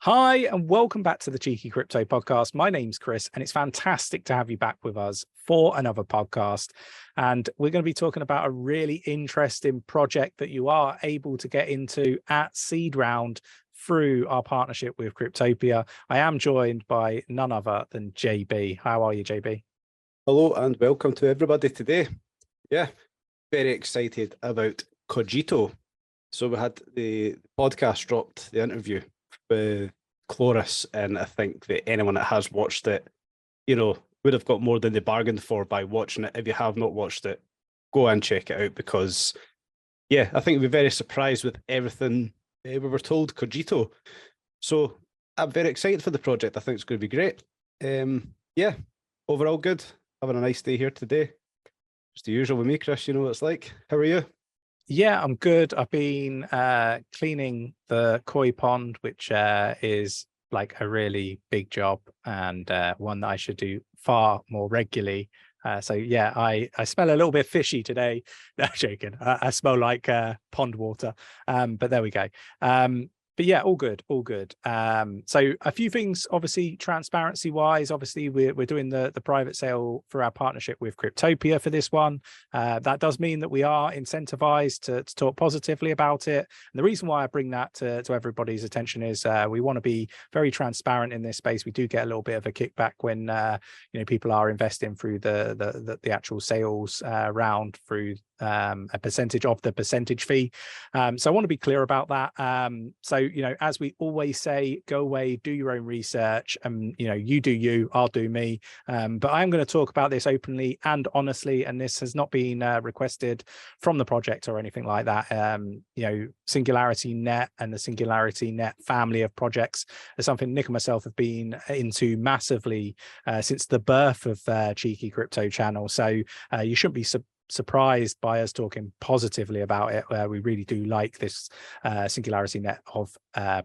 Hi, and welcome back to the 𝗕𝗘𝗪𝗏𝗀𝗀 podcast. My name's Chris, and it's fantastic to have you back with us for another podcast. And we're going to be talking about a really interesting project that you are able to get into at seed round through our partnership with Cryptopia. I am joined by none other than JB. How are you, JB? Hello, and welcome to everybody today. Yeah, very excited about Gojito. So we had the podcast dropped, the interview with Clarisse, and I think that anyone that has watched it, would have got more than they bargained for by watching it. If you have not watched it, go and check it out because, yeah, I think we'll be very surprised with everything we were told Gojito. So I'm very excited for the project. I think it's going to be great. Yeah, overall good. Having a nice day here today. Just the usual with me, Chris, you know what it's like. How are you? Yeah, I'm good. I've been cleaning the koi pond, which is like a really big job and one that I should do far more regularly. So yeah, I smell a little bit fishy today. No, joking. I smell like pond water. But there we go. But yeah, all good, all good. So a few things, obviously, transparency wise, obviously we're doing the private sale for our partnership with Cryptopia for this one. That does mean that we are incentivized to talk positively about it. And the reason why I bring that to everybody's attention is we want to be very transparent in this space. We do get a little bit of a kickback when people are investing through the actual sales round through a percentage of the percentage fee. So I want to be clear about that. So, as we always say, go away, do your own research, and, you do you, I'll do me. But I'm going to talk about this openly and honestly, and this has not been requested from the project or anything like that. SingularityNET and the SingularityNET family of projects is something Nick and myself have been into massively since the birth of 𝗕𝗘𝗪𝗏𝗀𝗀 channel. So you shouldn't be surprised by us talking positively about it. We really do like this SingularityNET of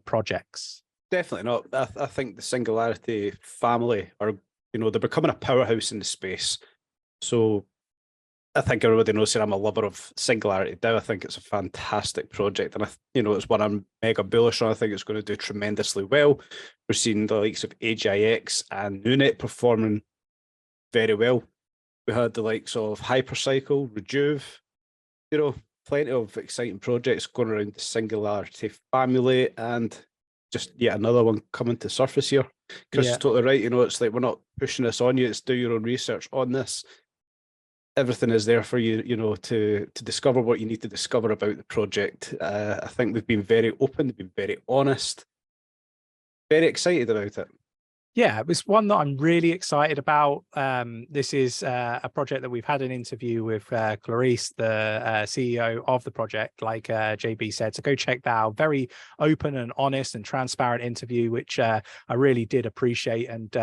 projects. Definitely not. I think the Singularity family are, they're becoming a powerhouse in the space. So I think everybody knows that I'm a lover of SingularityNET. I think it's a fantastic project, and it's one I'm mega bullish on. I think it's going to do tremendously well. We're seeing the likes of AGIX and NewNet performing very well. We had the likes of 𝗕𝗘𝗪𝗏𝗀𝗀𝗀𝗀, plenty of exciting projects going around the Singularity family, and just yet another one coming to surface here. Chris is totally right. It's like we're not pushing this on you. It's do your own research on this. Everything is there for you, to discover what you need to discover about the project. I think we've been very open, we've been very honest, very excited about it. Yeah, it was one that I'm really excited about. This is a project that we've had an interview with Clarisse, the CEO of the project, like JB said. So go check that out. Very open and honest and transparent interview, which I really did appreciate. And,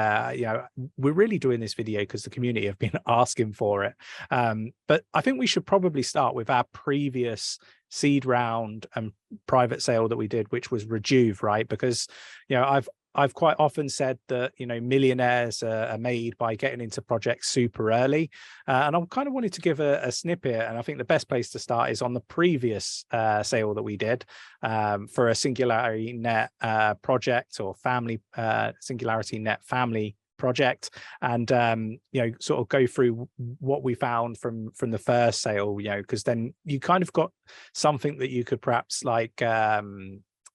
we're really doing this video because the community have been asking for it. But I think we should probably start with our previous seed round and private sale that we did, which was Rejuve, right? Because, I've quite often said that, millionaires are made by getting into projects super early. And I kind of wanted to give a snippet. And I think the best place to start is on the previous sale that we did for a SingularityNET project or family, SingularityNET family project, and sort of go through what we found from the first sale, because then you kind of got something that you could perhaps like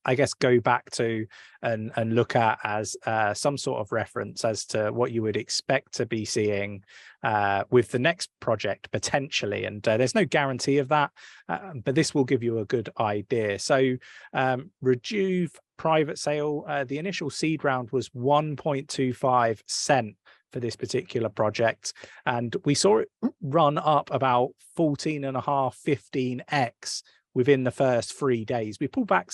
I guess go back to and look at as some sort of reference as to what you would expect to be seeing with the next project potentially. And there's no guarantee of that, but this will give you a good idea. So Rejuve private sale, the initial seed round was 1.25 cent for this particular project, and we saw it run up about 14.5, 15x within the first 3 days. We pulled back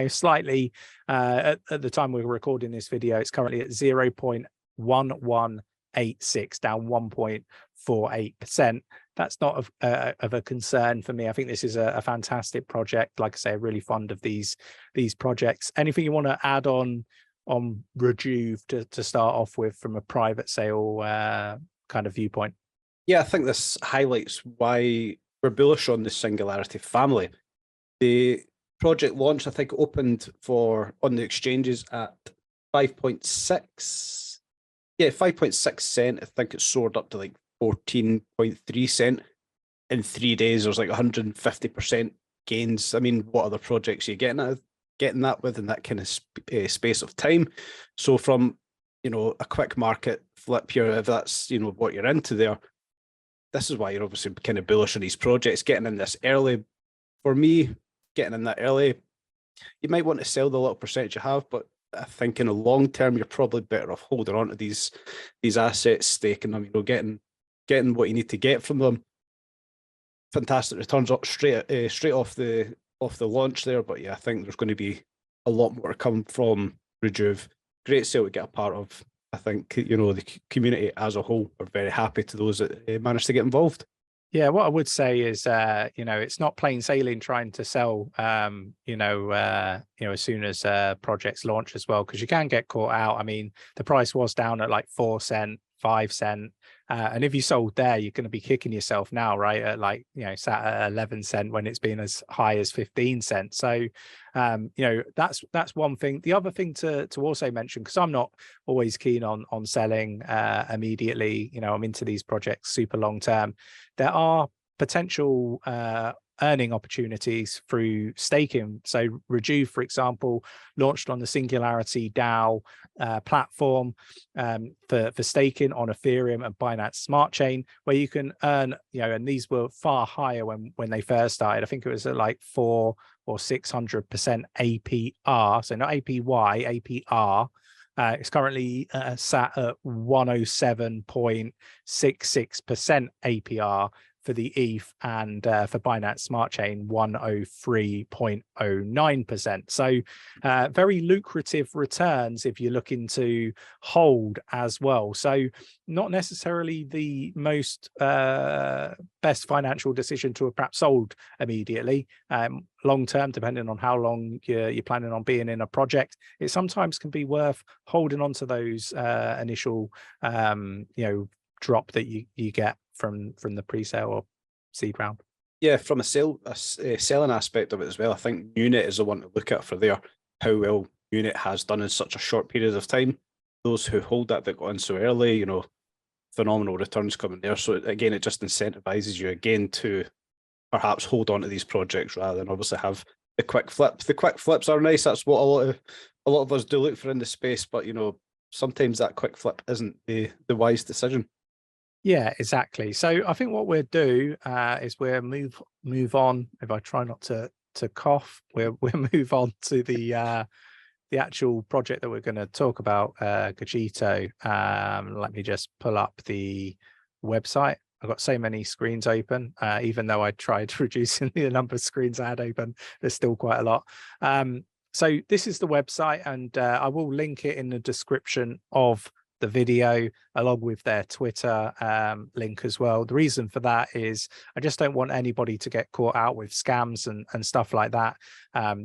slightly at the time we were recording this video. It's currently at 0.1186, down 1.48%. That's not of a concern for me. I think this is a fantastic project. Like I say, really fond of these projects. Anything you want to add on Rejuve to start off with from a private sale kind of viewpoint? Yeah, I think this highlights why we're bullish on the Singularity family. project launch, I think, opened on the exchanges at 5.6. Yeah, 5.6 cent. I think it soared up to like 14.3 cent in 3 days. There's like 150% gains. I mean, what other projects are you getting that with in that kind of space of time? So from, a quick market flip here, if that's, what you're into there, this is why you're obviously kind of bullish on these projects, getting in this early. For me, getting in that early, you might want to sell the little percentage you have, but I think in the long term, you're probably better off holding on to these assets, staking them, getting what you need to get from them. Fantastic returns up straight off the launch there. But yeah, I think there's going to be a lot more to come from Rejuve. Great sale to get a part of. I think, the community as a whole are very happy to those that managed to get involved. Yeah, what I would say is, it's not plain sailing trying to sell, as soon as projects launch as well, because you can get caught out. I mean, the price was down at like 4 cent, 5 cent. And if you sold there, you're going to be kicking yourself now, right? At sat at 11 cent when it's been as high as 15 cents. So, that's one thing. The other thing to also mention, because I'm not always keen on selling immediately, I'm into these projects super long term. There are potential earning opportunities through staking. So Rejuve, for example, launched on the Singularity DAO platform for staking on Ethereum and Binance Smart Chain, where you can earn, and these were far higher when they first started. I think it was at like 400 or 600% APR. So not APY, APR. It's currently sat at 107.66% APR for the ETH, and for Binance Smart Chain 103.09%. So very lucrative returns if you're looking to hold as well. So not necessarily the most best financial decision to have perhaps sold immediately. Long term, depending on how long you're planning on being in a project, it sometimes can be worth holding on to those initial drop that you get from the pre-sale or seed round. Yeah, from a selling aspect of it as well, I think Unit is the one to look at for there, how well Unit has done in such a short period of time. Those who hold that got in so early, phenomenal returns coming there. So again, it just incentivizes you again to perhaps hold on to these projects rather than obviously have the quick flip. The quick flips are nice. That's what a lot of us do look for in the space, but sometimes that quick flip isn't the wise decision. Yeah, exactly. So I think what we'll do is we'll move on. If I try not to cough, we'll move on to the actual project that we're going to talk about, Gojito. Let me just pull up the website. I've got so many screens open, even though I tried reducing the number of screens I had open, there's still quite a lot. So this is the website, and I will link it in the description of the video, along with their Twitter link as well. The reason for that is I just don't want anybody to get caught out with scams and stuff like that.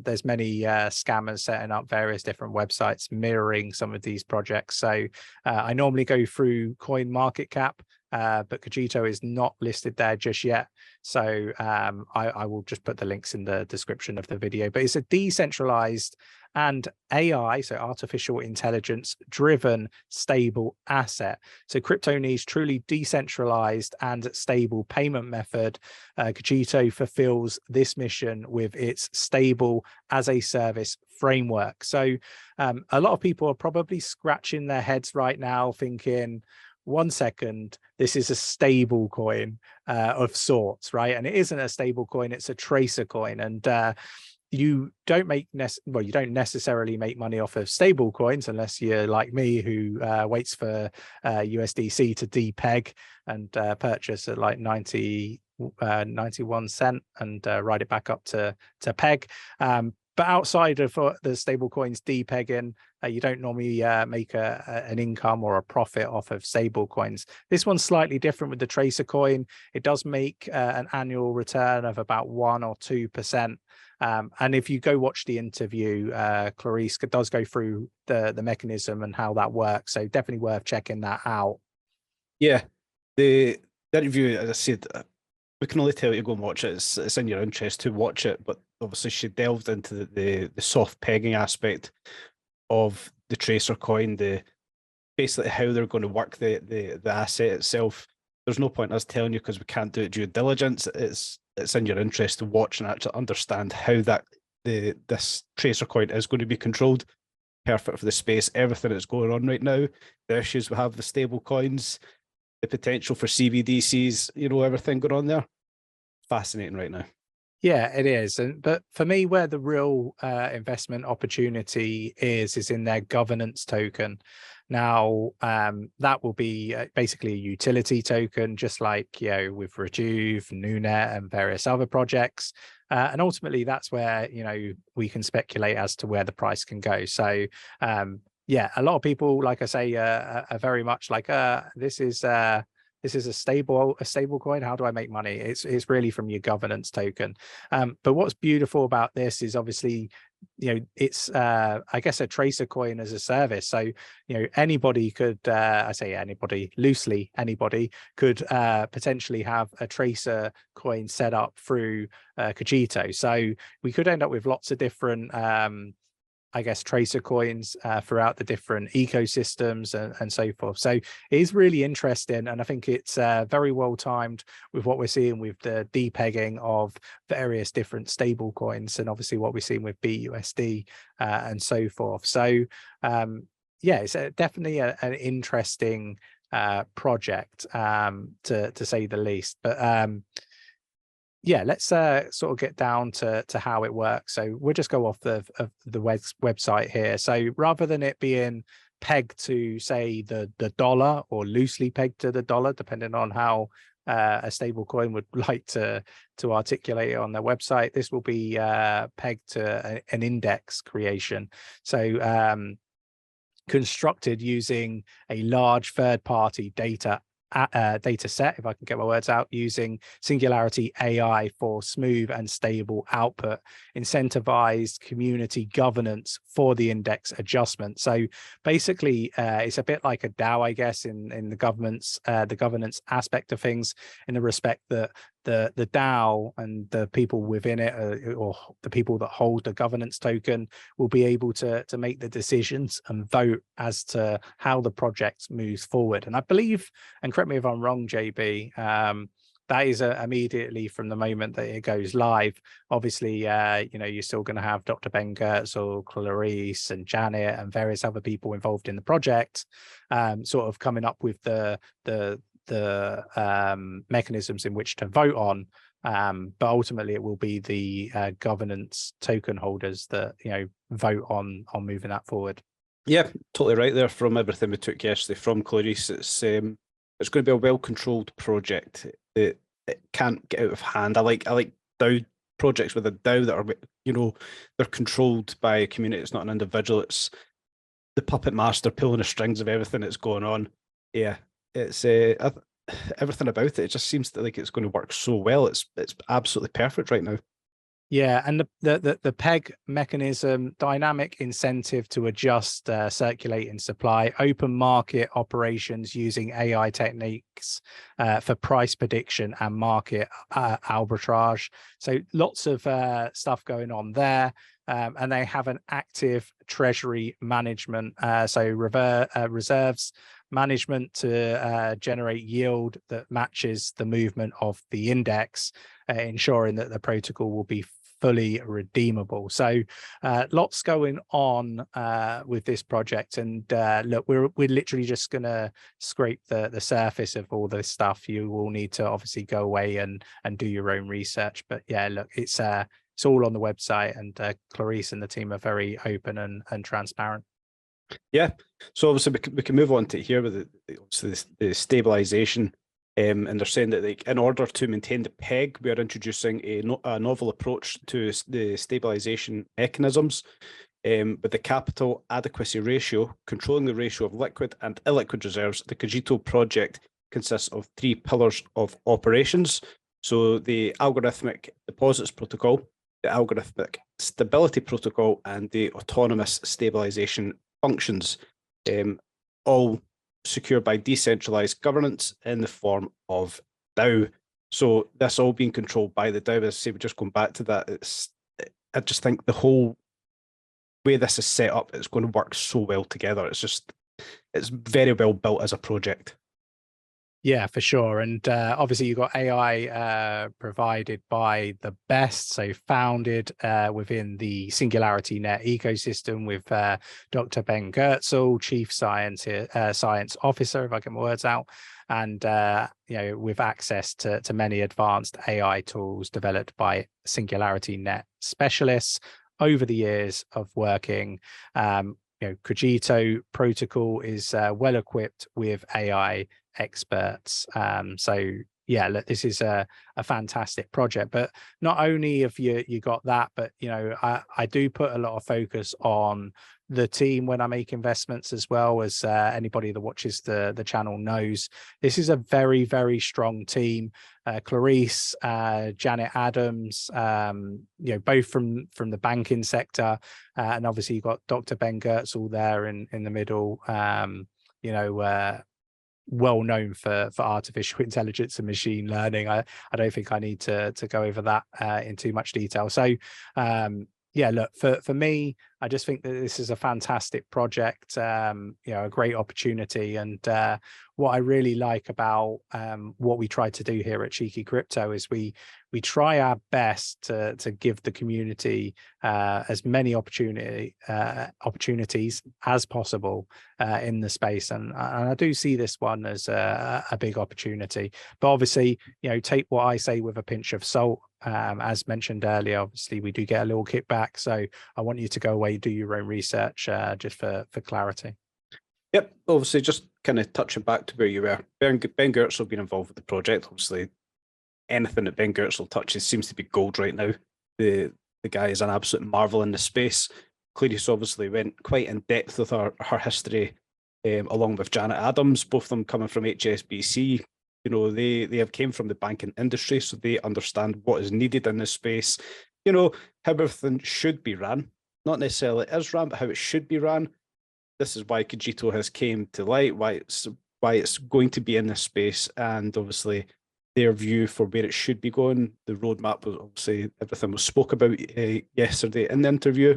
There's many scammers setting up various different websites mirroring some of these projects. So I normally go through CoinMarketCap, but Gojito is not listed there just yet. So I will just put the links in the description of the video. But it's a decentralized and AI, so artificial intelligence driven stable asset. So crypto needs truly decentralized and stable payment method. Gojito fulfills this mission with its stable as a service framework. So a lot of people are probably scratching their heads right now thinking, 1 second, this is a stable coin of sorts, right? And it isn't a stable coin, it's a tracer coin. And you don't necessarily make money off of stable coins unless you're like me, who waits for USDC to depeg and purchase at like 91 cent and ride it back up to peg. But outside of the stable coins depegging, you don't normally make an income or a profit off of stable coins. This one's slightly different with the tracer coin. It does make an annual return of about 1 or 2%. And if you go watch the interview, Clarisse does go through the mechanism and how that works. So definitely worth checking that out. Yeah, the interview, as I said, we can only tell you to go and watch it. It's in your interest to watch it, but obviously she delved into the soft pegging aspect of the tracer coin, basically how they're going to work the asset itself. There's no point in us telling you because we can't do it due diligence. It's in your interest to watch and actually understand how this tracer coin is going to be controlled. Perfect for the space, everything that's going on right now, the issues we have with stable coins, the potential for CBDCs, everything going on there. Fascinating right now. Yeah, it is. But for me, where the real investment opportunity is in their governance token. Now, that will be basically a utility token, just like, with Rejuve, NuNet, and various other projects. And ultimately, that's where, we can speculate as to where the price can go. So, yeah, a lot of people, like I say, are very much like, this is a stable coin. How do I make money? It's really from your governance token. But what's beautiful about this is obviously, it's I guess a tracer coin as a service. So anybody could, I say anybody loosely, anybody could potentially have a tracer coin set up through Gojito. So we could end up with lots of different I guess tracer coins throughout the different ecosystems and so forth. So it is really interesting, and I think it's very well timed with what we're seeing with the depegging of various different stable coins, and obviously what we're seeing with BUSD and so forth. So yeah, it's definitely an interesting project to say the least. But yeah, let's sort of get down to how it works. So we'll just go off the website here. So rather than it being pegged to, say, the dollar, or loosely pegged to the dollar, depending on how a stable coin would like to articulate it on their website, this will be pegged to an index creation. So constructed using a large third-party data set, if I can get my words out, using Singularity AI for smooth and stable output, incentivized community governance for the index adjustment. So basically, it's a bit like a DAO, I guess, in the governance aspect of things, in the respect that the DAO and the people within it, or the people that hold the governance token, will be able to make the decisions and vote as to how the project moves forward. And I believe, and correct me if I'm wrong, JB, that is immediately from the moment that it goes live. Obviously, you're still going to have Dr. Ben Gertz or Clarisse and Janet and various other people involved in the project, sort of coming up with the mechanisms in which to vote on. But ultimately, it will be the governance token holders that vote on moving that forward. Yeah, totally right there. From everything we took yesterday from Clarisse, it's going to be a well-controlled project. It can't get out of hand. I like DAO projects with a DAO that are, they're controlled by a community. It's not an individual. It's the puppet master pulling the strings of everything that's going on. Yeah, it's everything about it. It just seems like it's going to work so well. It's absolutely perfect right now. Yeah, and the peg mechanism, dynamic incentive to adjust circulating supply, open market operations using AI techniques for price prediction and market arbitrage. So lots of stuff going on there. And they have an active treasury management, so reserves management to generate yield that matches the movement of the index, ensuring that the protocol will be fully redeemable. So lots going on with this project, and look, we're literally just going to scrape the surface of all this stuff. You will need to obviously go away and do your own research, but yeah, look, it's all on the website, and Clarisse and the team are very open and transparent. Yeah, so obviously we can move on to here with the stabilization. And they're saying that, like, in order to maintain the peg, we are introducing a novel approach to the stabilization mechanisms, with the capital adequacy ratio, controlling the ratio of liquid and illiquid reserves. The Gojito project consists of 3 pillars of operations. So the algorithmic deposits protocol, the algorithmic stability protocol, and the autonomous stabilization functions, all secured by decentralized governance in the form of DAO. So this all being controlled by the DAO. As I say, we're just going back to that. I just think the whole way this is set up, it's going to work so well together. It's very well built as a project. Yeah, for sure. And obviously you've got AI provided by the best, so founded within the SingularityNET ecosystem with Dr. Ben Gertzel, Chief Science Officer, if I get my words out, and with access to many advanced AI tools developed by SingularityNET specialists over the years of working. Gojito protocol is well equipped with AI experts. So yeah, look, this is a fantastic project. But not only have you got that, but I do put a lot of focus on the team when I make investments, as well. As anybody that watches the channel knows, this is a very, very strong team. Clarisse, Janet Adams, both from the banking sector, and obviously you've got Dr. Ben Gertzel there in the middle. Well known for artificial intelligence and machine learning. I don't think I need to go over that in too much detail. So yeah, look, for me, I just think that this is a fantastic project, a great opportunity. And what I really like about what we try to do here at Cheeky Crypto is we try our best to give the community as many opportunities as possible in the space. And I do see this one as a big opportunity. But obviously, take what I say with a pinch of salt. As mentioned earlier, obviously we do get a little kickback, so I want you to go away, do your own research, just for clarity. Yep, obviously just kind of touching back to where you were. Ben Gertzel been involved with the project. Obviously anything that Ben Gertzel touches seems to be gold right now. The guy is an absolute marvel in the space. Clarisse obviously went quite in depth with her history, along with Janet Adams, both of them coming from HSBC. They have came from the banking industry, so they understand what is needed in this space. How everything should be ran, not necessarily is ran, but how it should be ran. This is why Gojito has came to light, why it's going to be in this space, and obviously their view for where it should be going. The roadmap was obviously everything was spoke about yesterday in the interview.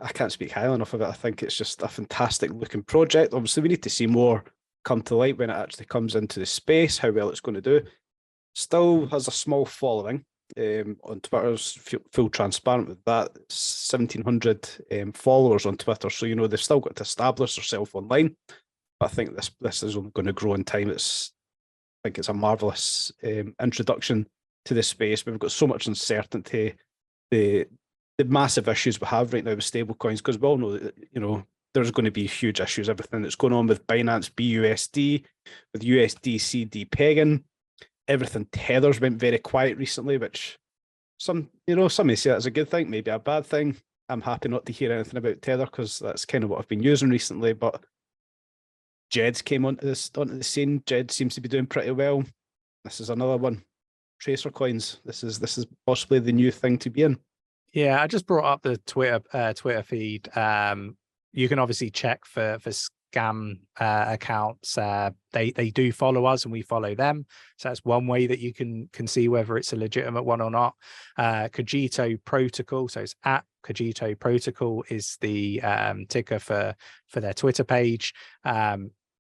I can't speak highly enough of it. I think it's just a fantastic looking project. Obviously, we need to see more come to light when it actually comes into the space, how well it's going to do. Still has a small following on Twitter's full transparent with that. 1,700 followers on Twitter, so they've still got to establish themselves online. But I think this is only going to grow in time. I think it's a marvelous introduction to this space. We've got so much uncertainty, the massive issues we have right now with stablecoins, because we all know that there's going to be huge issues. Everything that's going on with Binance BUSD, with USDC depegging, everything Tether's went very quiet recently, which some may say that's a good thing, maybe a bad thing. I'm happy not to hear anything about Tether because that's kind of what I've been using recently. But Gertz came onto the scene. Gertz seems to be doing pretty well. This is another one. Tracer coins. This is possibly the new thing to be in. Yeah, I just brought up the Twitter feed. You can obviously check for scam accounts. They do follow us and we follow them, so that's one way that you can see whether it's a legitimate one or not. Gojito protocol, so it's at Gojito protocol is the ticker for their Twitter page.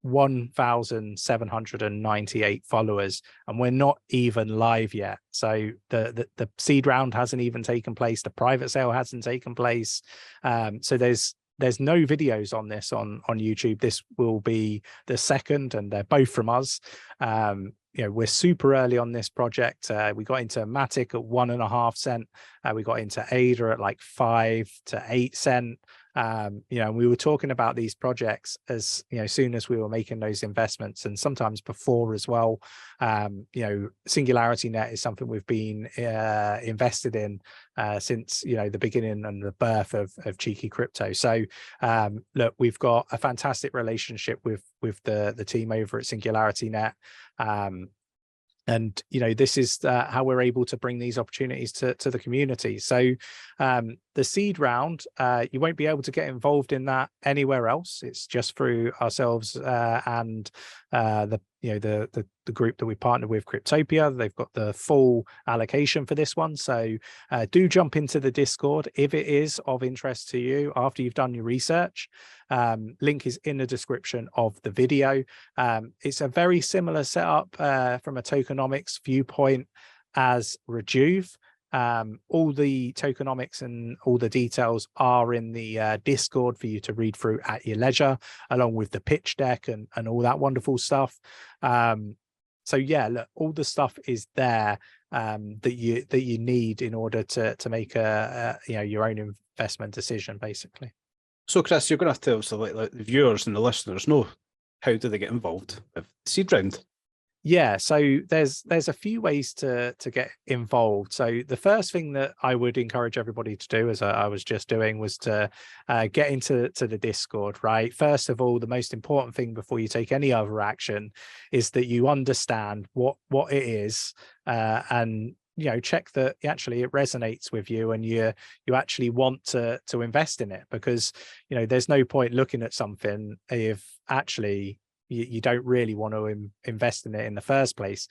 1,798 followers, and we're not even live yet. So the seed round hasn't even taken place, the private sale hasn't taken place. So there's no videos on this on YouTube. This will be the second, and they're both from us. We're super early on this project. We got into Matic at 1.5 cent. We got into ADA at like 5 to 8 cent. We were talking about these projects as soon as we were making those investments, and sometimes before as well. SingularityNET is something we've been invested in since the beginning and the birth of Cheeky Crypto. So look, we've got a fantastic relationship with the team over at SingularityNET. And, you know, this is how we're able to bring these opportunities to the community. So the seed round, you won't be able to get involved in that anywhere else. It's just through ourselves and the group that we partnered with, 𝗕𝗘𝗪𝗑. They've got the full allocation for this one. So do jump into the Discord if it is of interest to you after you've done your research. Link is in the description of the video. It's a very similar setup from a tokenomics viewpoint as Rejuve. All the tokenomics and all the details are in the Discord for you to read through at your leisure, along with the pitch deck and all that wonderful stuff. So yeah, look, all the stuff is there that you need in order to make your own investment decision, basically. So Chris, you're going to have to also let the viewers and the listeners know, how do they get involved with the seed round? Yeah, so there's a few ways to get involved. So the first thing that I would encourage everybody to do, as I was just doing, was to get into the Discord, right? First of all, the most important thing before you take any other action is that you understand what it is, and check that actually it resonates with you and you actually want to invest in it, because there's no point looking at something if actually you don't really want to invest in it in the first place.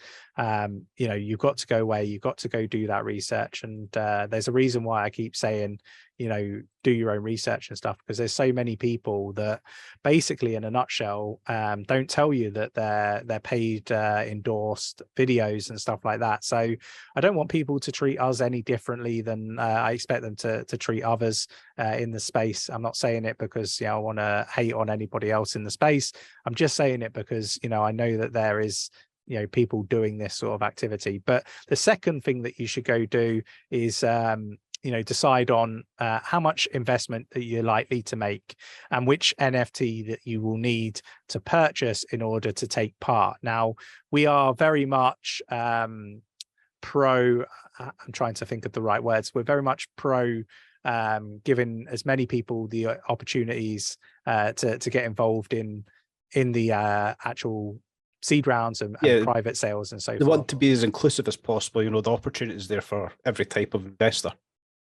You've got to go away, you've got to go do that research. And there's a reason why I keep saying, do your own research and stuff, because there's so many people that basically, in a nutshell, don't tell you that they're paid endorsed videos and stuff like that. So I don't want people to treat us any differently than I expect them to treat others in the space. I'm not saying it because I want to hate on anybody else in the space. I'm just saying it because I know that there is people doing this sort of activity. But the second thing that you should go do is decide on how much investment that you're likely to make and which NFT that you will need to purchase in order to take part. Now, we are very much pro, I'm trying to think of the right words, we're very much pro giving as many people the opportunities to get involved in the actual seed rounds and private sales and so forth. They want to be as inclusive as possible. The opportunities there for every type of investor.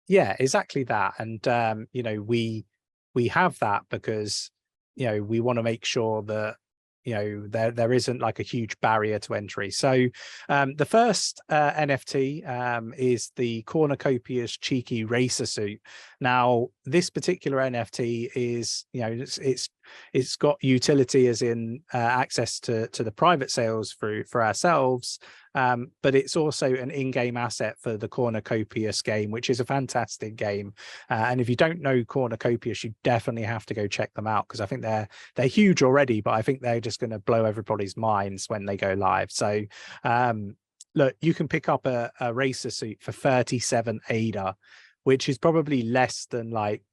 Yeah, exactly that. And we have that because we want to make sure that there isn't like a huge barrier to entry. So the first NFT is the 𝗕𝗘𝗪𝗪𝗀𝗧. Now, this particular NFT is it's got utility as in access to the private sales for ourselves, but it's also an in-game asset for the 𝗕𝗘𝗪𝗪𝗧 game, which is a fantastic game. And if you don't know 𝗕𝗘𝗪𝗪𝗧, you definitely have to go check them out, because I think they're huge already, but I think they're just going to blow everybody's minds when they go live. So look, you can pick up a racer suit for 37 ADA, which is probably less than like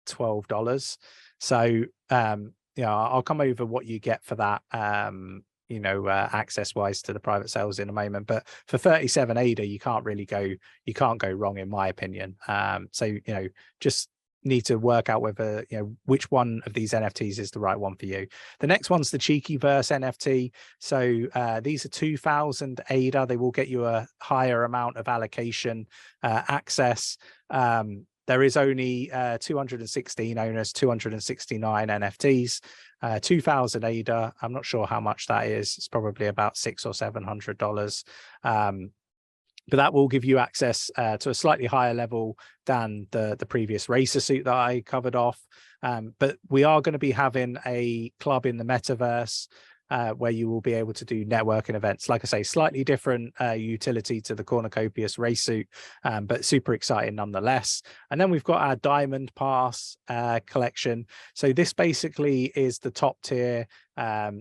$12. So I'll come over what you get for that access wise to the private sales in a moment, but for 37 ADA you can't go wrong, in my opinion. So just need to work out whether which one of these NFTs is the right one for you. The next one's the 𝗕𝗘𝗪𝗪𝗧 NFT. So these are 2,000 ADA. They will get you a higher amount of allocation access. There is only 216 owners, 269 NFTs, 2,000 ADA. I'm not sure how much that is. It's probably about $600 or $700. But that will give you access to a slightly higher level than the previous racer suit that I covered off. But we are going to be having a club in the metaverse where you will be able to do networking events. Like I say, slightly different utility to the 𝗕𝗘𝗪𝗪𝗧 race suit, but super exciting nonetheless. And then we've got our Diamond Pass collection. So this basically is the top tier.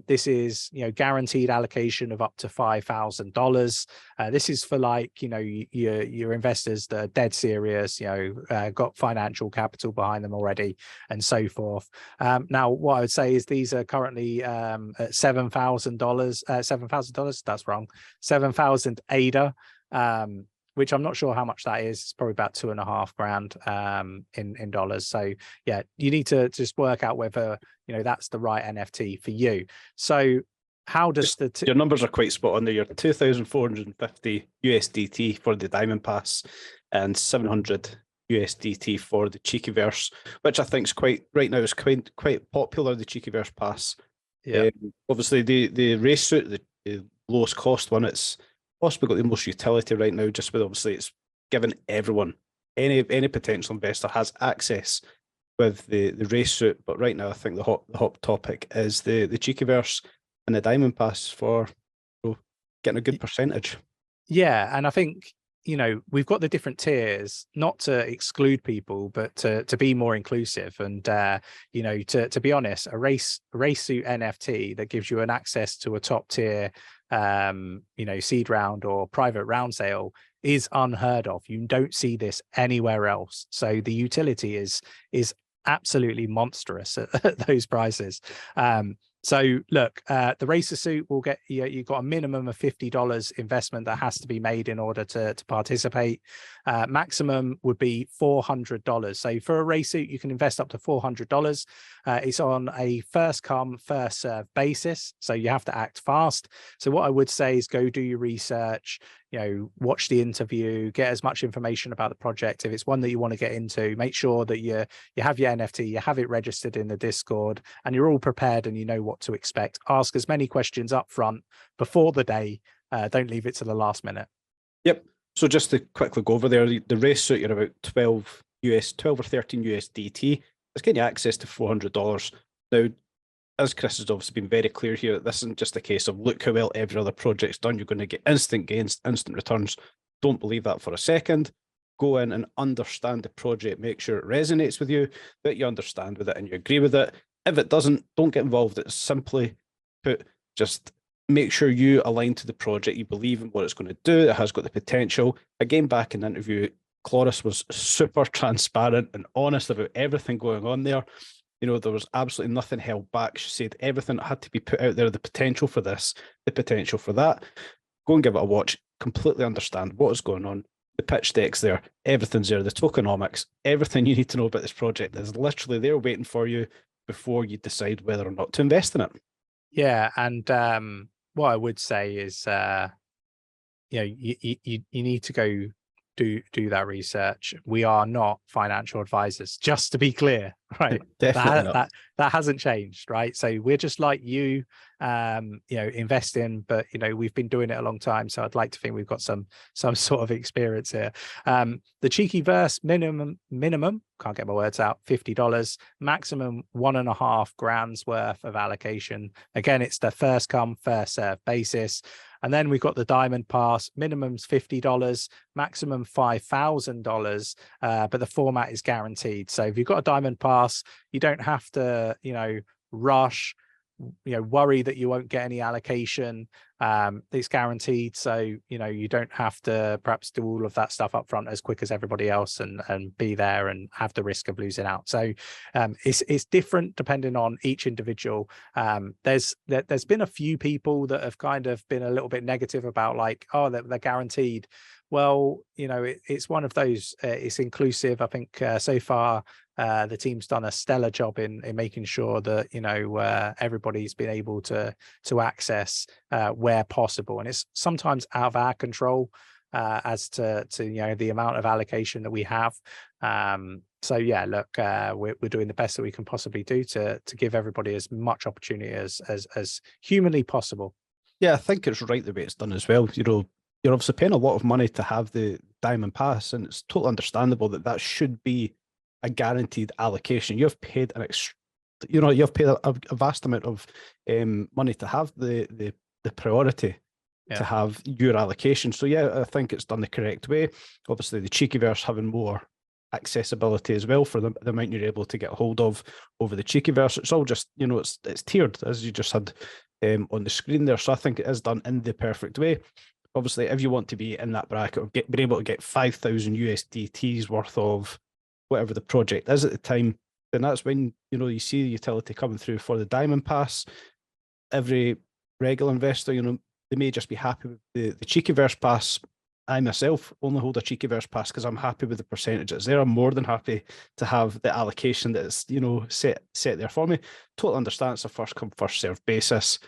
This is guaranteed allocation of up to $5,000. This is for like your investors that are dead serious, got financial capital behind them already, and so forth. Now, what I would say is these are currently at $7,000. That's wrong. 7,000 ADA. Which I'm not sure how much that is. It's probably about $2,500 in dollars. So yeah, you need to just work out whether that's the right NFT for you. So how does Your numbers are quite spot on there. You're 2,450 USDT for the Diamond Pass and 700 USDT for the 𝗕𝗘𝗪𝗧, which I think is right now is quite popular, the 𝗕𝗘𝗪𝗧 pass. Yeah. Obviously the race suit, the lowest cost one, it's possibly got the most utility right now, just with obviously it's given everyone, any potential investor has access with the race suit. But right now I think the hot topic is the 𝗕𝗘𝗪𝗧 and the Diamond Pass for getting a good percentage. Yeah, and I think, you know, we've got the different tiers, not to exclude people, but to be more inclusive. And you know, to be honest, a race suit NFT that gives you an access to a top tier you know, seed round or private round sale is unheard of. You don't see this anywhere else. So the utility is absolutely monstrous at those prices. So look, the racer suit will get you've got a minimum of $50 investment that has to be made in order to participate. Maximum would be $400. So for a race suit, you can invest up to $400. It's on a first come, first serve basis. So you have to act fast. So what I would say is go do your research, you know, watch the interview, get as much information about the project. If it's one that you want to get into, make sure that you have your NFT, you have it registered in the Discord, and you're all prepared and you know what to expect. Ask as many questions up front before the day. Don't leave it to the last minute. Yep. So just to quickly go over there, the race suit, you're about 12 or 13 USDT. It's getting you access to $400. Now, as Chris has obviously been very clear here, this isn't just a case of look how well every other project's done, you're going to get instant gains, instant returns. Don't believe that for a second. Go in and understand the project, make sure it resonates with you, that you understand with it and you agree with it. If it doesn't, don't get involved. It's simply put, just make sure you align to the project, you believe in what it's going to do, it has got the potential. Again, back in the interview, Clarisse was super transparent and honest about everything going on there. You know, there was absolutely nothing held back. She said everything had to be put out there, the potential for this, the potential for that. Go and give it a watch, completely understand what is going on. The pitch deck's there, everything's there, the tokenomics, everything you need to know about this project is literally there waiting for you before you decide whether or not to invest in it. Yeah, and what I would say is, you know, you need to go do that research. We are not financial advisors, just to be clear, right? Definitely not. That hasn't changed, right? So we're just like you, you know, investing, but you know, we've been doing it a long time. So I'd like to think we've got some sort of experience here. The 𝗕𝗘𝗪𝗧 minimum, can't get my words out, $50, maximum 1.5 grand's worth of allocation. Again, it's the first come, first serve basis. And then we've got the Diamond Pass, minimum's $50, maximum $5,000, but the format is guaranteed. So if you've got a Diamond Pass, you don't have to, you know, rush, you know, worry that you won't get any allocation. It's guaranteed, so you know you don't have to perhaps do all of that stuff up front as quick as everybody else and be there and have the risk of losing out. So it's different depending on each individual. There's been a few people that have kind of been a little bit negative about like, oh, they're guaranteed. Well, you know, it's one of those, it's inclusive. I think so far the team's done a stellar job in making sure that, you know, everybody's been able to access where possible. And it's sometimes out of our control as to you know, the amount of allocation that we have. So yeah, look, we're doing the best that we can possibly do to give everybody as much opportunity as humanly possible. Yeah, I think it's right the way it's done as well. You know, you're obviously paying a lot of money to have the Diamond Pass, and it's totally understandable that that should be a guaranteed allocation. You've paid you've paid a vast amount of money to have the priority to have your allocation. So yeah, I think it's done the correct way. Obviously, the 𝗕𝗘𝗪𝗧 having more accessibility as well for the amount you're able to get hold of over the 𝗕𝗘𝗪𝗧. It's all just, you know, it's tiered as you just had on the screen there. So I think it is done in the perfect way. Obviously, if you want to be in that bracket of being able to get 5,000 USDTs worth of whatever the project is at the time, then that's when, you know, you see the utility coming through for the Diamond Pass. Every regular investor, you know, they may just be happy with the 𝗕𝗘𝗪𝗧 pass. I myself only hold a 𝗕𝗘𝗪𝗧 pass because I'm happy with the percentages there. I'm more than happy to have the allocation that is, you know, set there for me. Totally understand it's a first come, first serve basis.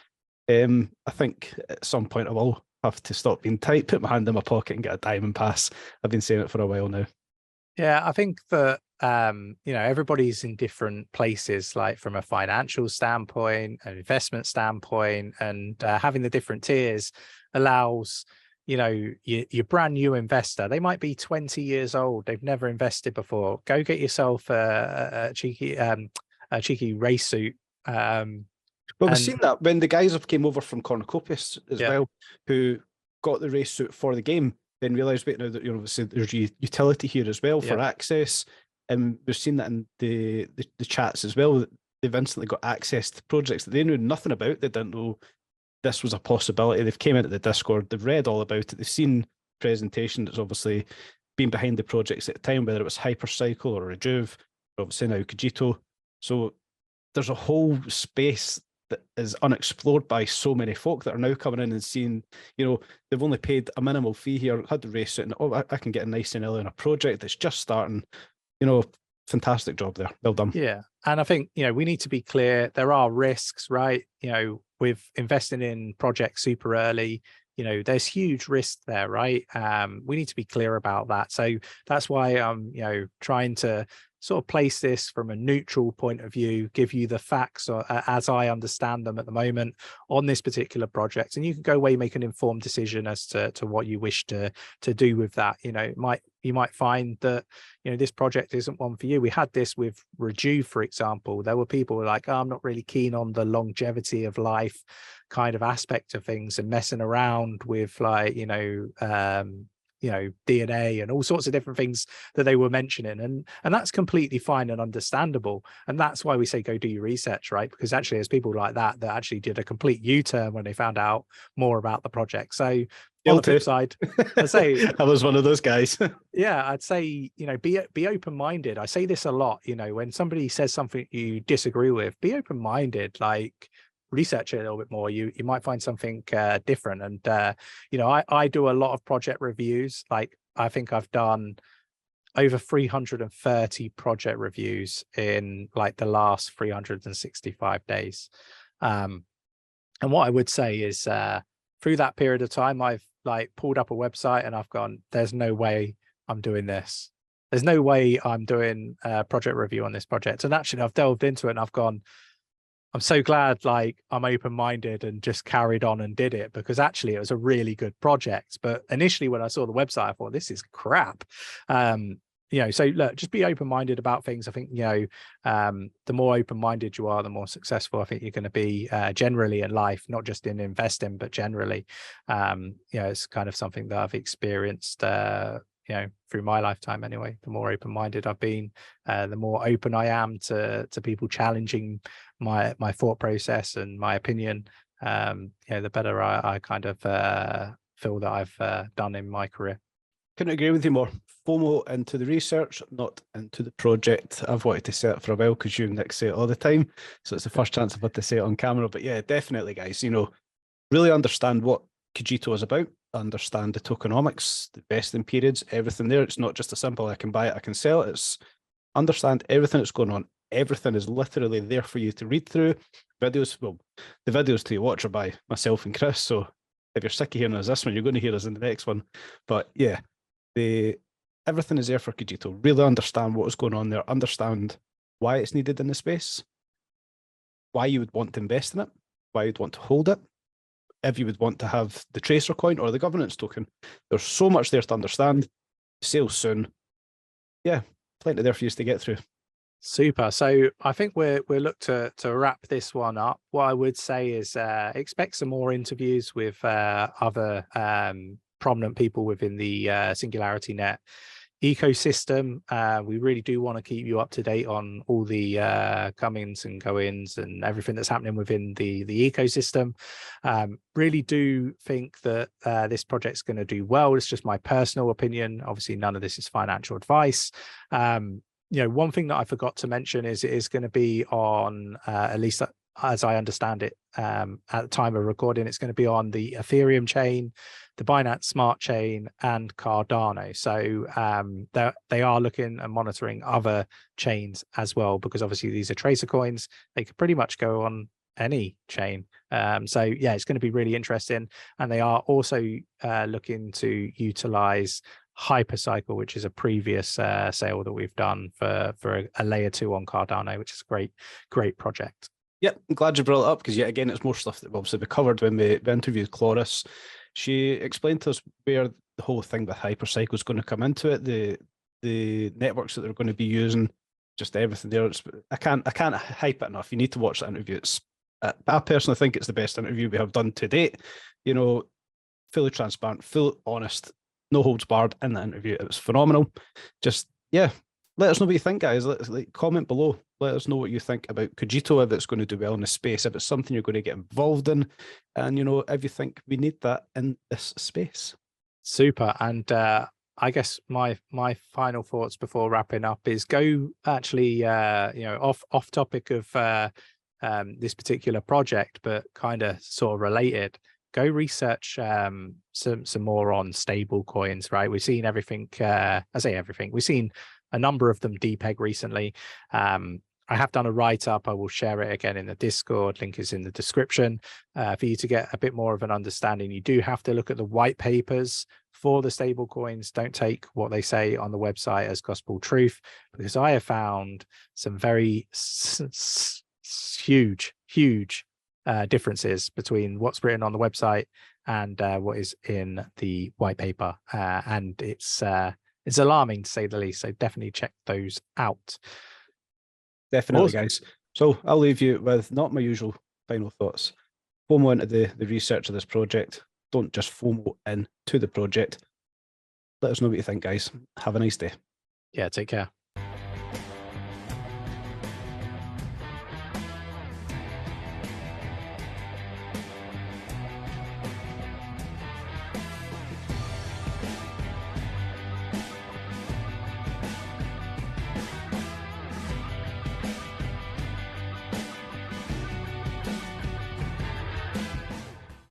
I think at some point I will have to stop being tight, put my hand in my pocket and get a diamond pass. I've been saying it for a while now. Yeah, I think that everybody's in different places, like from a financial standpoint, an investment standpoint, and having the different tiers allows, your brand new investor, they might be 20 years old, they've never invested before. Go get yourself a cheeky race suit. Well, we've seen that when the guys have came over from 𝗕𝗃𝗪𝗠𝗠𝗃 as well, who got the race suit for the game, then realised, wait, now that obviously there's utility here as well for access, and we've seen that in the chats as well. That they've instantly got access to projects that they knew nothing about. They didn't know this was a possibility. They've came into the Discord, they've read all about it, they've seen presentation that's obviously been behind the projects at the time, whether it was 𝗖𝗢𝗠𝗪𝗠 or 𝗕𝗘𝗪𝗠, or obviously now Gojito. So there's a whole space that is unexplored by so many folk that are now coming in and seeing, they've only paid a minimal fee here, had the race it, and I can get a nice and early in a project that's just starting. Fantastic job there. Well done. Yeah. And I think, we need to be clear, there are risks, right? With investing in projects super early, there's huge risk there, right? We need to be clear about that. So that's why I'm, trying to sort of place this from a neutral point of view, give you the facts as I understand them at the moment on this particular project, and you can go away, make an informed decision as to what you wish to do with that. You might find that this project isn't one for you. We had this with 𝗔𝗠𝗪, for example. There were people who were like, oh, I'm not really keen on the longevity of life kind of aspect of things, and messing around with like DNA and all sorts of different things that they were mentioning, and that's completely fine and understandable. And that's why we say go do your research, right? Because actually there's people like that actually did a complete U-turn when they found out more about the project. So on the flip side, I'd say I was one of those guys. Yeah, I'd say, be open-minded. I say this a lot, when somebody says something you disagree with, be open-minded, like research it a little bit more. You might find something different. And I do a lot of project reviews. Like I think I've done over 330 project reviews in like the last 365 days. And what I would say is through that period of time, I've like pulled up a website and I've gone, there's no way I'm doing this. There's no way I'm doing a project review on this project. And actually I've delved into it and I've gone, I'm so glad like I'm open-minded and just carried on and did it, because actually it was a really good project. But initially when I saw the website, I thought, this is crap. So look, just be open-minded about things. I think, the more open-minded you are, the more successful I think you're going to be generally in life, not just in investing, but generally. It's kind of something that I've experienced, through my lifetime anyway. The more open-minded I've been, the more open I am to people challenging my thought process and my opinion, the better I kind of feel that I've done in my career. Couldn't agree with you more. FOMO into the research, not into the project. I've wanted to say it for a while because you and Nick say it all the time. So it's the first chance I've had to say it on camera. But yeah, definitely, guys, really understand what Gojito is about, understand the tokenomics, the vesting periods, everything there. It's not just a simple, I can buy it, I can sell it. It's understand everything that's going on. Everything is literally there for you to read through. Videos, well, the videos to watch are by myself and Chris. So if you're sick of hearing us this one, you're going to hear us in the next one. But yeah, everything is there for Gojito. Really understand what is going on there, understand why it's needed in the space, why you would want to invest in it, why you'd want to hold it, if you would want to have the tracer coin or the governance token. There's so much there to understand. Sale soon. Yeah, plenty there for you to get through. Super. So I think we're look to wrap this one up. What I would say is expect some more interviews with other prominent people within the SingularityNET ecosystem. We really do want to keep you up to date on all the comings and goings and everything that's happening within the ecosystem. Really do think that this project's going to do well. It's just my personal opinion. Obviously, none of this is financial advice. One thing that I forgot to mention is it is going to be on, at least as I understand it, at the time of recording, it's going to be on the Ethereum chain, the Binance Smart Chain, and Cardano. So they are looking and monitoring other chains as well, because obviously these are tracer coins. They could pretty much go on any chain. So yeah, it's going to be really interesting. And they are also looking to utilize Hypercycle, which is a previous sale that we've done for a layer 2 on Cardano, which is a great project. Yep, I'm glad you brought it up, because yet again, it's more stuff that obviously we covered when we interviewed Clarisse. She explained to us where the whole thing with Hypercycle is going to come into it, the networks that they're going to be using, just everything there. I can't hype it enough. You need to watch that interview. It's I personally think it's the best interview we have done to date. You know, fully transparent, full honest, no holds barred in the interview. It was phenomenal. Just, yeah, let us know what you think, guys. Comment below. Let us know what you think about Gojito, if it's going to do well in the space, if it's something you're going to get involved in, and, you know, if you think we need that in this space. Super. And I guess my final thoughts before wrapping up is go actually, you know, off topic of this particular project, but kind of sort of related. Go research some more on stable coins, right? We've seen everything. I say everything. We've seen a number of them depeg recently. I have done a write-up. I will share it again in the Discord. Link is in the description for you to get a bit more of an understanding. You do have to look at the white papers for the stable coins. Don't take what they say on the website as gospel truth, because I have found some very huge differences between what's written on the website and what is in the white paper, and it's alarming to say the least. So definitely check those out. Definitely, guys. So I'll leave you with not my usual final thoughts. FOMO into the research of this project. Don't just FOMO into the project. Let us know what you think, guys. Have a nice day. Yeah, take care.